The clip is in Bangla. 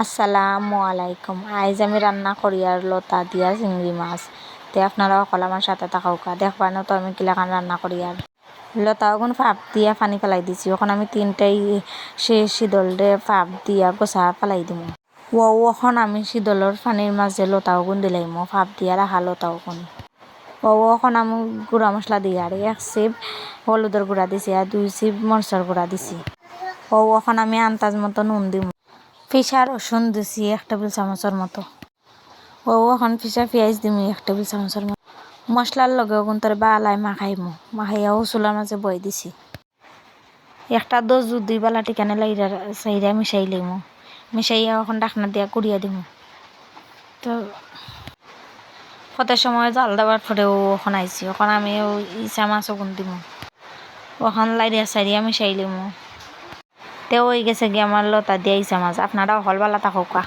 আসসালামু আলাইকুম। আইজ আমি রান্না করি আর লতা দিয়া চিংড়ি মাছ। তে আপনারা অকল আমার সাথে থাকা দেখবা না তো আমি কিলাখান রান্না করি। আর লতা ওগুন ফাপ দিয়া পানি ফেলাই দিছি। ওখানে আমি তিনটাই শীতলরে ফাপ দিয়া গোসা ফেলাই দিব। ওখন আমি শীতলর পানির মাঝে লতা ওগুন দিলাইমো ফাপ দিয়া রাখা লতা ওগুন। ওখন আমি গুঁড়া মশলা দিই আর 1 চিপ হলুদের গুঁড়া দিছি আর 2 চিপ মরচার গুঁড়া দিছি। ওখন আমি আন্দাজ মতো নুন দিব। পিসা রসুন দিছি 1 টেবিল চামচের মতো। এখন পিসা পেঁয়াজ দিমি 1 টেবিল চামচের মতো। মশলার লগে ওগুন তোর বালাই মাখাইয়াও চুলার মাঝে বই দিছি। একটা দুই বেলা টিকানে লাইরা চাইরা মিশাই লইমু। মিশাইয়া এখন ডাকনা দিয়া কুড়িয়া দিমু। তো কত সময় জাল দেওয়ার পরেও ওখন আইছি। ওখন আমি ইচা মাছ ওগুন দিমু। ওখান লাইরিয়া সাইরিয়া মিশাই লইমু। তেও হয়ে গেছে গিয়ে আমার লতা দিয়া ইচা মাছ। আপনারাও হলবালা থাকুকা।